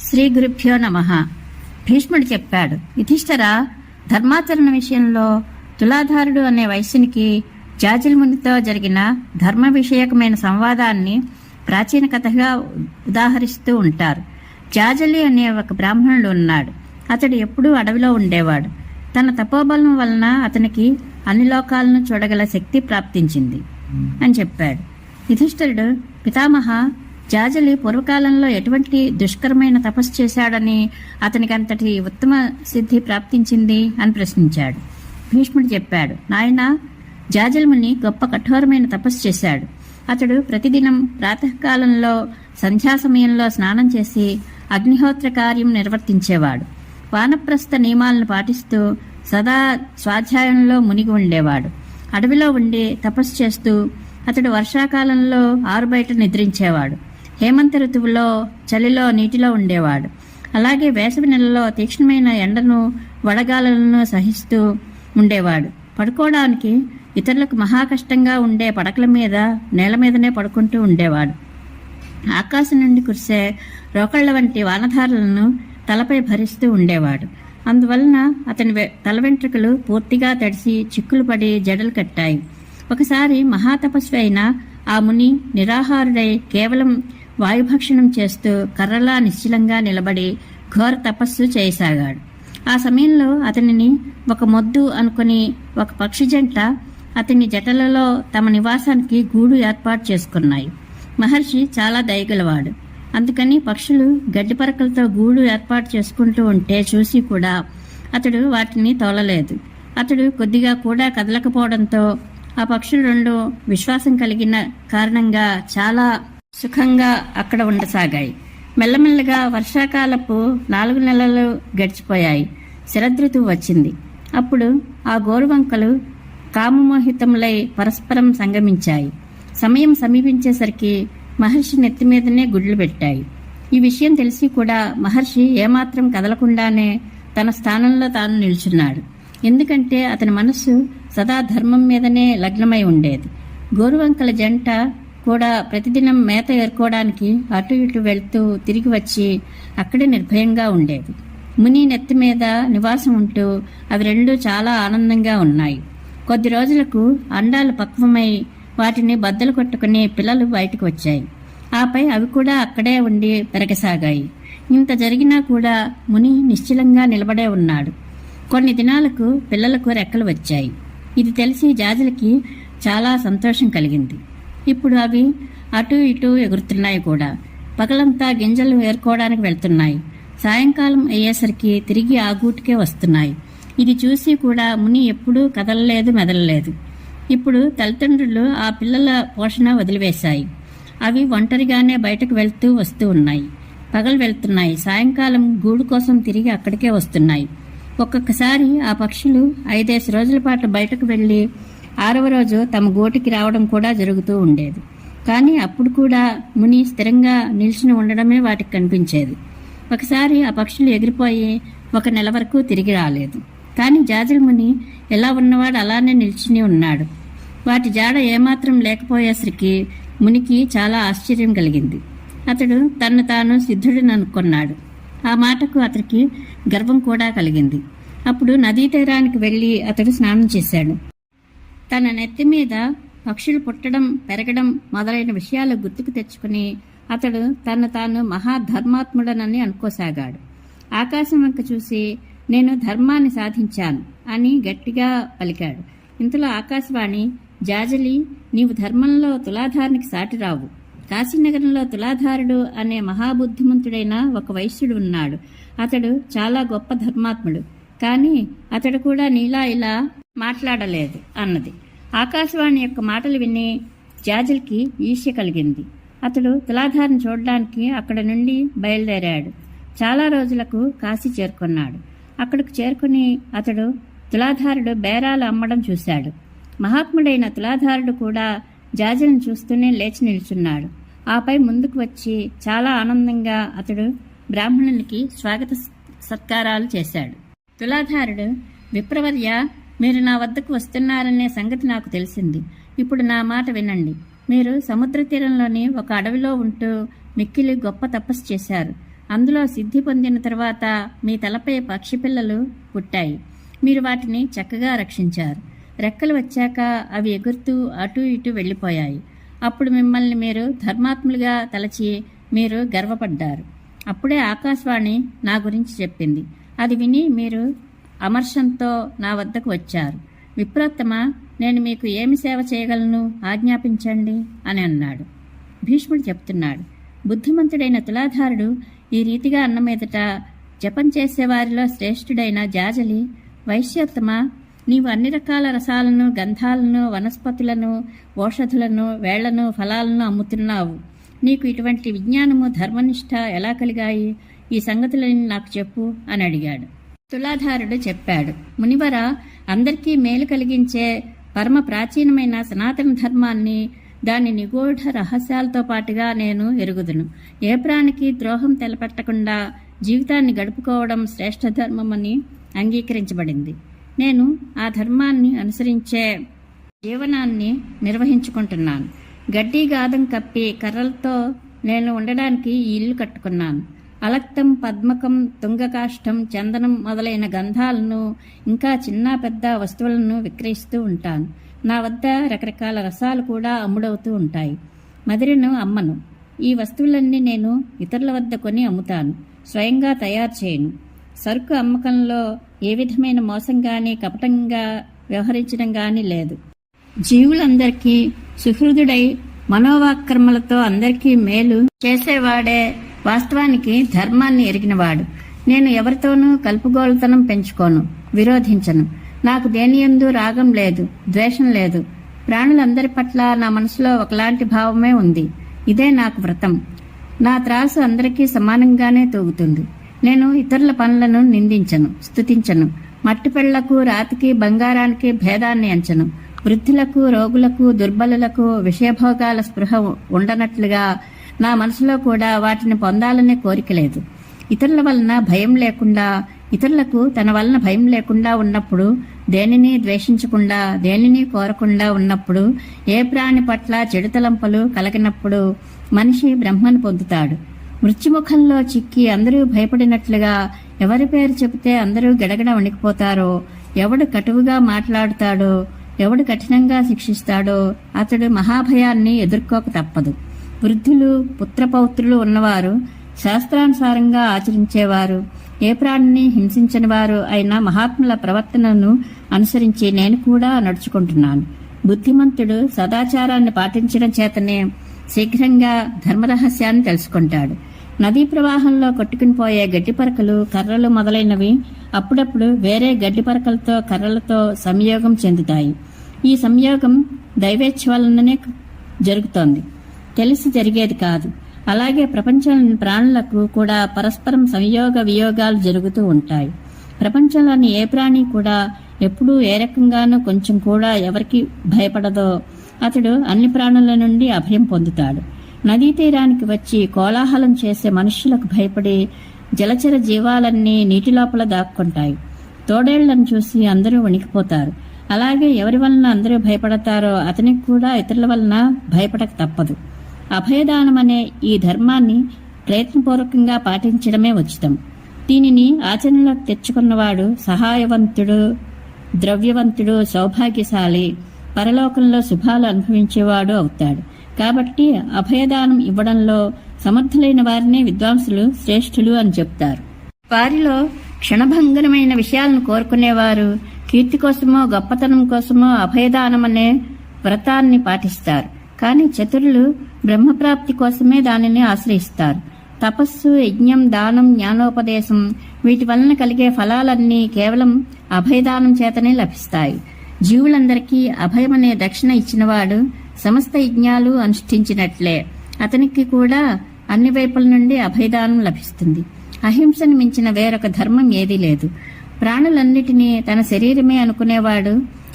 శ్రీ గురుభ్యో నమః. భీష్ముడు చెప్పాడు, యుధిష్ఠిరా, ధర్మాచరణ విషయంలో తులాధారుడు అనే వైశ్యునికి జాజిల్మునితో జరిగిన ధర్మ విషయకమైన సంవాదాన్ని ప్రాచీన కథగా ఉదాహరిస్తూ ఉంటారు. జాజలి అనే ఒక బ్రాహ్మణుడు ఉన్నాడు. అతడు ఎప్పుడూ అడవిలో ఉండేవాడు. తన తపోబలం వలన అతనికి అన్ని లోకాలను చూడగల శక్తి ప్రాప్తించింది అని చెప్పాడు. యుధిష్ఠిరుడు, పితామహ, జాజలి పూర్వకాలంలో ఎటువంటి దుష్కరమైన తపస్సు చేశాడని అతనికి అంతటి ఉత్తమ సిద్ధి ప్రాప్తించింది అని ప్రశ్నించాడు. భీష్ముడు చెప్పాడు, నాయనా, జాజల్ముని గొప్ప కఠోరమైన తపస్సు చేశాడు. అతడు ప్రతిదినం ప్రాతకాలంలో సంధ్యా సమయంలో స్నానం చేసి అగ్నిహోత్ర కార్యం నిర్వర్తించేవాడు. వానప్రస్థ నియమాలను పాటిస్తూ సదా స్వాధ్యాయంలో మునిగి ఉండేవాడు. అడవిలో ఉండి తపస్సు చేస్తూ అతడు వర్షాకాలంలో ఆరుబయట నిద్రించేవాడు. హేమంత ఋతువులో చలిలో నీటిలో ఉండేవాడు. అలాగే వేసవి నెలలో తీక్ష్ణమైన ఎండను వడగాలను సహిస్తూ ఉండేవాడు. పడుకోవడానికి ఇతరులకు మహా కష్టంగా ఉండే పడకల మీద నేల మీదనే పడుకుంటూ ఉండేవాడు. ఆకాశం నుండి కురిసే రోకళ్ల వంటి వానధారలను తలపై భరిస్తూ ఉండేవాడు. అందువలన అతని తల వెంట్రుకలు పూర్తిగా తడిసి చిక్కులు పడి జడలు కట్టాయి. ఒకసారి మహాతపస్వి అయిన ఆ ముని నిరాహారుడై కేవలం వాయుభక్షణం చేస్తూ కర్రలా నిశ్చలంగా నిలబడి ఘోర తపస్సు చేయసాగాడు. ఆ సమయంలో అతనిని ఒక మొద్దు అనుకుని ఒక పక్షి జంట అతని జటలలో తమ నివాసానికి గూడు ఏర్పాటు చేసుకున్నాయి. మహర్షి చాలా దయగలవాడు. అందుకని పక్షులు గడ్డి పరకలతో గూడు ఏర్పాటు చేసుకుంటూ ఉంటే చూసి కూడా అతడు వాటిని తోలలేదు. అతడు కొద్దిగా కూడా కదలకపోవడంతో ఆ పక్షులు రెండు విశ్వాసం కలిగిన కారణంగా చాలా సుఖంగా అక్కడ ఉండసాగాయి. మెల్లమెల్లగా వర్షాకాలపు 4 నెలలు గడిచిపోయాయి. శరదృతువు వచ్చింది. అప్పుడు ఆ గోరువంకలు కామమోహితములై పరస్పరం సంగమించాయి. సమయం సమీపించేసరికి మహర్షి నెత్తిమీదనే గుడ్లు పెట్టాయి. ఈ విషయం తెలిసి కూడా మహర్షి ఏమాత్రం కదలకుండానే తన స్థానంలో తాను నిల్చున్నాడు. ఎందుకంటే అతని మనస్సు సదా ధర్మం మీదనే లగ్నమై ఉండేది. గోరువంకల జంట కూడా ప్రతిదినం మేత ఏరుకోవడానికి అటు ఇటు వెళ్తూ తిరిగి వచ్చి అక్కడే నిర్భయంగా ఉండేది. ముని నెత్తి మీద నివాసం ఉంటూ అవి రెండు చాలా ఆనందంగా ఉన్నాయి. కొద్ది రోజులకు అండాలు పక్వమై వాటిని బద్దలు కొట్టుకుని పిల్లలు బయటకు వచ్చాయి. ఆపై అవి కూడా అక్కడే ఉండి పెరగసాగాయి. ఇంత జరిగినా కూడా ముని నిశ్చలంగా నిలబడే ఉన్నాడు. కొన్ని దినాలకు పిల్లలకు రెక్కలు వచ్చాయి. ఇది తెలిసి జాజలికి చాలా సంతోషం కలిగింది. ఇప్పుడు అవి అటు ఇటు ఎగురుతున్నాయి కూడా. పగలంతా గింజలు ఏరుకోవడానికి వెళ్తున్నాయి. సాయంకాలం అయ్యేసరికి తిరిగి ఆ గూటికే వస్తున్నాయి. ఇది చూసి కూడా ముని ఎప్పుడూ కదలలేదు, మెదలలేదు. ఇప్పుడు తల్లిదండ్రులు ఆ పిల్లల పోషణ వదిలివేశాయి. అవి ఒంటరిగానే బయటకు వెళ్తూ వస్తూ ఉన్నాయి. పగలు వెళ్తున్నాయి. సాయంకాలం గూడు కోసం తిరిగి అక్కడికే వస్తున్నాయి. ఒక్కొక్కసారి ఆ పక్షులు 5-6 రోజుల పాటు బయటకు వెళ్లి 6వ రోజు తమ గూటికి రావడం కూడా జరుగుతూ ఉండేది. కానీ అప్పుడు కూడా ముని స్థిరంగా నిల్చుని ఉండడమే వాటికి కనిపించేది. ఒకసారి ఆ పక్షులు ఎగిరిపోయి 1 నెల వరకు తిరిగి రాలేదు. కానీ జాజల్ ముని ఎలా ఉన్నవాడు అలానే నిల్చుని ఉన్నాడు. వాటి జాడ ఏమాత్రం లేకపోయేసరికి మునికి చాలా ఆశ్చర్యం కలిగింది. అతడు తన్ను తాను సిద్ధుడిని అనుకున్నాడు. ఆ మాటకు అతనికి గర్వం కూడా కలిగింది. అప్పుడు నదీ తీరానికి వెళ్లి అతడు స్నానం చేశాడు. తన నెత్తి మీద పక్షులు పుట్టడం, పెరగడం మొదలైన విషయాలు గుర్తుకు తెచ్చుకుని అతడు తను తాను మహాధర్మాత్ముడనని అనుకోసాగాడు. ఆకాశం వంక చూసి, నేను ధర్మాన్ని సాధించాను అని గట్టిగా పలికాడు. ఇంతలో ఆకాశవాణి, జాజలి, నీవు ధర్మంలో తులాధారునికి సాటిరావు. కాశీనగరంలో తులాధారుడు అనే మహాబుద్ధిమంతుడైన ఒక వైశ్యుడు ఉన్నాడు. అతడు చాలా గొప్ప ధర్మాత్ముడు. కానీ అతడు కూడా నీలా ఇలా మాట్లాడలేదు అన్నది. ఆకాశవాణి యొక్క మాటలు విని జాజల్కి ఈర్ష్య కలిగింది. అతడు తులాధారిని చూడడానికి అక్కడ నుండి బయలుదేరాడు. చాలా రోజులకు కాశీ చేరుకున్నాడు. అక్కడికి చేరుకుని అతడు తులాధారుడు బేరాలు అమ్మడం చూశాడు. మహాత్ముడైన తులాధారుడు కూడా జాజల్ని చూస్తూనే లేచి నిల్చున్నాడు. ఆపై ముందుకు వచ్చి చాలా ఆనందంగా అతడు బ్రాహ్మణునికి స్వాగత సత్కారాలు చేశాడు. తులాధారుడు, విప్రవర్య, మీరు నా వద్దకు వస్తున్నారనే సంగతి నాకు తెలిసింది. ఇప్పుడు నా మాట వినండి. మీరు సముద్ర తీరంలోని ఒక అడవిలో ఉంటూ మిక్కిలి గొప్ప తపస్సు చేశారు. అందులో సిద్ధి పొందిన తర్వాత మీ తలపై పక్షి పిల్లలు పుట్టాయి. మీరు వాటిని చక్కగా రక్షించారు. రెక్కలు వచ్చాక అవి ఎగురుతూ అటూ ఇటూ వెళ్ళిపోయాయి. అప్పుడు మిమ్మల్ని మీరు ధర్మాత్ములుగా తలచి మీరు గర్వపడ్డారు. అప్పుడే ఆకాశవాణి నా గురించి చెప్పింది. అది విని మీరు అమర్షంతో నా వద్దకు వచ్చారు. విప్రోత్తమ, నేను మీకు ఏమి సేవ చేయగలను, ఆజ్ఞాపించండి అని అన్నాడు. భీష్ముడు చెప్తున్నాడు, బుద్ధిమంతుడైన తులాధారుడు ఈ రీతిగా అన్న మీదట జపం చేసేవారిలో శ్రేష్ఠుడైన జాజలి, వైశ్యోత్తమ, నీవు అన్ని రకాల రసాలను, గంధాలను, వనస్పతులను, ఓషధులను, వేళ్లను, ఫలాలను అమ్ముతున్నావు. నీకు ఇటువంటి విజ్ఞానము, ధర్మనిష్ట ఎలా కలిగాయి? ఈ సంగతులని నాకు చెప్పు అని అడిగాడు. తులాధారుడు చెప్పాడు, మునివర, అందరికీ మేలు కలిగించే పరమ ప్రాచీనమైన సనాతన ధర్మాన్ని, దాని నిగూఢ రహస్యాలతో పాటుగా నేను ఎరుగుదును. ఏ ప్రాణికి ద్రోహం తెలపెట్టకుండా జీవితాన్ని గడుపుకోవడం శ్రేష్ఠ ధర్మమని అంగీకరించబడింది. నేను ఆ ధర్మాన్ని అనుసరించే జీవనాన్ని నిర్వహించుకుంటున్నాను. గడ్డి గాదం కప్పి కర్రలతో నేను ఉండడానికి ఈ ఇల్లు కట్టుకున్నాను. అలక్తం, పద్మకం, తుంగకాష్టం, చందనం మొదలైన గంధాలను, ఇంకా చిన్న పెద్ద వస్తువులను విక్రయిస్తూ ఉంటాను. నా వద్ద రకరకాల రసాలు కూడా అమ్ముడవుతూ ఉంటాయి. మదిరను అమ్మను. ఈ వస్తువులన్నీ నేను ఇతరుల వద్ద కొని అమ్ముతాను, స్వయంగా తయారు చేయను. సరుకు అమ్మకంలో ఏ విధమైన మోసం గాని, కపటంగా వ్యవహరించడం గాని లేదు. జీవులందరికీ సుహృదుడై మనోవాక్రమలతో అందరికీ మేలు చేసేవాడే వాస్తవానికి ధర్మాన్ని ఎరిగినవాడు. నేను ఎవరితోనూ కలుపుగోలుతనం పెంచుకోను, విరోధించను. నాకు దేనియందు రాగం లేదు, ద్వేషం లేదు. ప్రాణులందరి పట్ల నా మనసులో ఒకలాంటి భావమే ఉంది. ఇదే నాకు వ్రతం. నా త్రాసు అందరికీ సమానంగానే తూగుతుంది. నేను ఇతరుల పనులను నిందించను, స్తుతించను. మట్టి పెళ్లకు, రాతికి, బంగారానికి భేదాన్ని ఎంచను. వృద్ధులకు, రోగులకు, దుర్బలులకు విషయభోగాల స్పృహ ఉండనట్లుగా నా మనసులో కూడా వాటిని పొందాలనే కోరిక లేదు. ఇతరుల వలన భయం లేకుండా, ఇతరులకు తన వలన భయం లేకుండా ఉన్నప్పుడు, దేనిని ద్వేషించకుండా, దేనిని కోరకుండా ఉన్నప్పుడు, ఏ ప్రాణి పట్ల చెడు తలంపులు కలగినప్పుడు మనిషి బ్రహ్మను పొందుతాడు. మృత్యుముఖంలో చిక్కి అందరూ భయపడినట్లుగా ఎవరి పేరు చెబితే అందరూ గడగడ వణికిపోతారో, ఎవడు కటువుగా మాట్లాడుతాడో, ఎవడు కఠినంగా శిక్షిస్తాడో అతడు మహాభయాన్ని ఎదుర్కోక తప్పదు. వృద్ధులు, పుత్రపౌత్రులు ఉన్నవారు, శాస్త్రానుసారంగా ఆచరించేవారు, ఏ ప్రాణిని హింసించని వారు అయిన మహాత్ముల ప్రవర్తనను అనుసరించి నేను కూడా నడుచుకుంటున్నాను. బుద్ధిమంతుడు సదాచారాన్ని పాటించడం చేతనే శీఘ్రంగా ధర్మరహస్యాన్ని తెలుసుకుంటాడు. నదీ ప్రవాహంలో కొట్టుకునిపోయే గడ్డిపరకలు, కర్రలు మొదలైనవి అప్పుడప్పుడు వేరే గడ్డిపరకలతో, కర్రలతో సంయోగం చెందుతాయి. ఈ సంయోగం దైవేచ్ఛ వలననే జరుగుతోంది, తెలిసి జరిగేది కాదు. అలాగే ప్రపంచంలోని ప్రాణులకు కూడా పరస్పరం సంయోగ వియోగాలు జరుగుతూ ఉంటాయి. ప్రపంచంలోని ఏ ప్రాణి కూడా ఎప్పుడూ ఏ రకంగానూ కొంచెం కూడా ఎవరికి భయపడదో అతడు అన్ని ప్రాణుల నుండి అభయం పొందుతాడు. నదీ తీరానికి వచ్చి కోలాహలం చేసే మనుష్యులకు భయపడి జలచర జీవాలన్నీ నీటి లోపల దాక్కుంటాయి. తోడేళ్లను చూసి అందరూ వణికిపోతారు. అలాగే ఎవరి వలన అందరూ భయపడతారో అతనికి కూడా ఇతరుల వలన భయపడక తప్పదు. అభయదానం అనే ఈ ధర్మాన్ని ప్రయత్నపూర్వకంగా పాటించడమే ఉచితం. దీనిని ఆచరణలోకి తెచ్చుకున్నవాడు సహాయవంతుడు, ద్రవ్యవంతుడు, సౌభాగ్యశాలి, పరలోకంలో శుభాలు అనుభవించేవాడు అవుతాడు. కాబట్టి అభయదానం ఇవ్వడంలో సమర్థులైన వారినే విద్వాంసులు శ్రేష్ఠులు అని చెప్తారు. వారిలో క్షణభంగనమైన విషయాలను కోరుకునేవారు కీర్తి కోసమో గొప్పతనం కోసమో అభయదానం అనే వ్రతాన్ని పాటిస్తారు. కానీ చతురులు బ్రహ్మప్రాప్తి కోసమే దానిని ఆశ్రయిస్తారు. తపస్సు, యజ్ఞం, దానం, జ్ఞానోపదేశం వీటి వలన కలిగే ఫలాలన్నీ కేవలం అభయదానం చేతనే లభిస్తాయి. జీవులందరికీ అభయమనే దక్షిణ ఇచ్చినవాడు సమస్త యజ్ఞాలు అనుష్ఠించినట్లే అతనికి కూడా అన్ని వైపుల నుండి అభయదానం లభిస్తుంది. అహింసను మించిన వేరొక ధర్మం ఏదీ లేదు. ప్రాణులన్నిటినీ తన శరీరమే అనుకునేవాడు,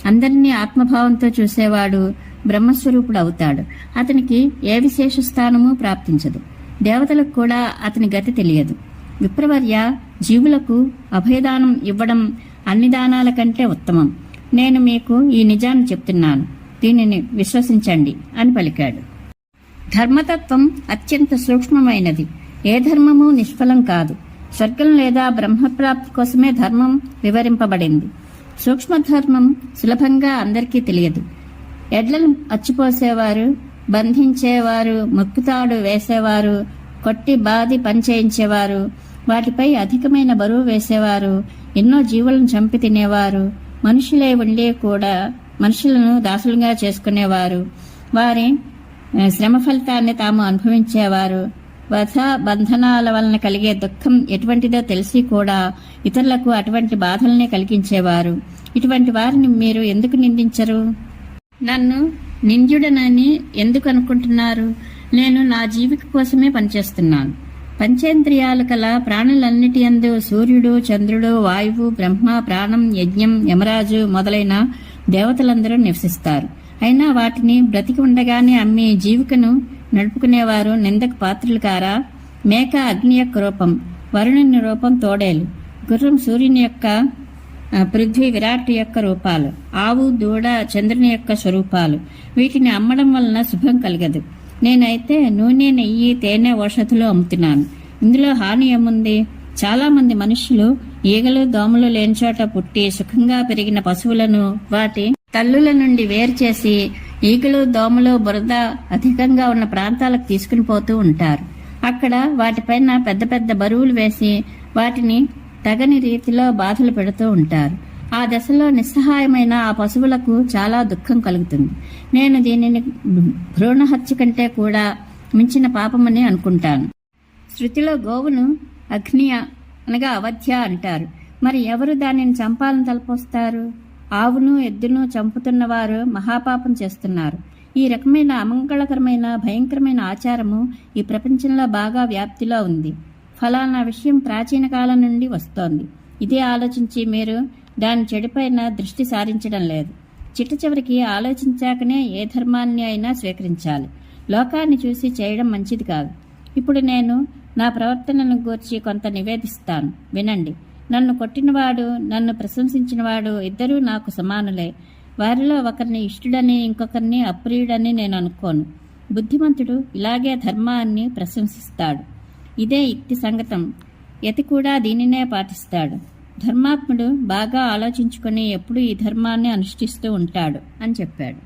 అందరినీ ఆత్మభావంతో చూసేవాడు బ్రహ్మస్వరూపుడు అవుతాడు. అతనికి ఏ విశేష స్థానము ప్రాప్తించదు. దేవతలకు కూడా అతని గతి తెలియదు. విప్రవర్య, జీవులకు అభయదానం ఇవ్వడం అన్ని దానాల కంటే ఉత్తమం. నేను మీకు ఈ నిజాన్ని చెప్తున్నాను, దీనిని విశ్వసించండి అని పలికాడు. ధర్మతత్వం అత్యంత సూక్ష్మమైనది. ఏ ధర్మము నిష్ఫలం కాదు. స్వర్గం లేదా బ్రహ్మప్రాప్తి కోసమే ధర్మం వివరింపబడింది. సూక్ష్మధర్మం సులభంగా అందరికీ తెలియదు. ఎడ్లను అచ్చిపోసేవారు, బంధించేవారు, ముక్కుతాడు వేసేవారు, కొట్టి బాది పనిచేయించేవారు, వాటిపై అధికమైన బరువు వేసేవారు, ఎన్నో జీవులను చంపి తినేవారు, మనుషులే ఉండి కూడా మనుషులను దాసులుగా చేసుకునేవారు, వారి శ్రమ ఫలితాన్ని తాము అనుభవించేవారు, వధ బంధనాల వలన కలిగే దుఃఖం ఎటువంటిదో తెలిసి కూడా ఇతరులకు అటువంటి బాధల్ని కలిగించేవారు. ఇటువంటి వారిని మీరు ఎందుకు నిందించరు? నన్ను నింద్యుడనని ఎందుకు అనుకుంటున్నారు? నేను నా జీవిక కోసమే పనిచేస్తున్నాను. పంచేంద్రియాలు కల ప్రాణులన్నిటి యందు సూర్యుడు, చంద్రుడు, వాయువు, బ్రహ్మ, ప్రాణం, యజ్ఞం, యమరాజు మొదలైన దేవతలందరూ నివసిస్తారు. అయినా వాటిని బ్రతికి ఉండగానే అమ్మి జీవికను నడుపుకునేవారు నిందకు పాత్రులు కారా? మేక అగ్ని యొక్క రూపం, వరుణుని రూపం తోడేలు, గుర్రం సూర్యుని యొక్క, పృథ్వీ విరాట్ యొక్క రూపాలు, ఆవు దూడ చంద్రుని యొక్క స్వరూపాలు. వీటిని అమ్మడం వలన శుభం కలగదు. నేనైతే నూనె, నెయ్యి, తేనె, ఔషధులు అమ్ముతున్నాను. ఇందులో హాని ఏముంది? చాలా మంది మనుషులు ఈగలు దోమలు లేని చోట పుట్టి సుఖంగా పెరిగిన పశువులను వాటి తల్లుల నుండి వేరు చేసి ఈగలు దోమలు బురద అధికంగా ఉన్న ప్రాంతాలకు తీసుకుని పోతూ ఉంటారు. అక్కడ వాటిపైన పెద్ద పెద్ద బరువులు వేసి వాటిని తగని రీతిలో బాధలు పెడుతూ ఉంటారు. ఆ దశలో నిస్సహాయమైన ఆ పశువులకు చాలా దుఃఖం కలుగుతుంది. నేను దీనిని భ్రూణహత్య కంటే కూడా మించిన పాపమని అనుకుంటాను. శృతిలో గోవును అగ్ని అనగా అవధ్య అంటారు. మరి ఎవరు దానిని చంపాలని తలపోస్తారు? ఆవును ఎద్దును చంపుతున్నవారు మహాపాపం చేస్తున్నారు. ఈ రకమైన అమంగళకరమైన భయంకరమైన ఆచారము ఈ ప్రపంచంలో బాగా వ్యాప్తిలో ఉంది. ఫలానా విషయం ప్రాచీన కాలం నుండి వస్తోంది. ఇదే ఆలోచించి మీరు దాని చెడుపైన దృష్టి సారించడం లేదు. చిట్ట చివరికి ఆలోచించాకనే ఏ ధర్మాన్ని అయినా స్వీకరించాలి. లోకాన్ని చూసి చేయడం మంచిది కాదు. ఇప్పుడు నేను నా ప్రవర్తనను గూర్చి కొంత నివేదిస్తాను, వినండి. నన్ను కొట్టినవాడు, నన్ను ప్రశంసించినవాడు ఇద్దరూ నాకు సమానులే. వారిలో ఒకరిని ఇష్టుడని ఇంకొకరిని అప్రియుడని నేను అనుకోను. బుద్ధిమంతుడు ఇలాగే ధర్మాన్ని ప్రశంసిస్తాడు. ఇదే యుక్తి సంగతం. యతి కూడా దీనినే పాటిస్తాడు. ధర్మాత్ముడు బాగా ఆలోచించుకొని ఎప్పుడూ ఈ ధర్మాన్ని అనుష్ఠిస్తూ ఉంటాడు అని చెప్పాడు.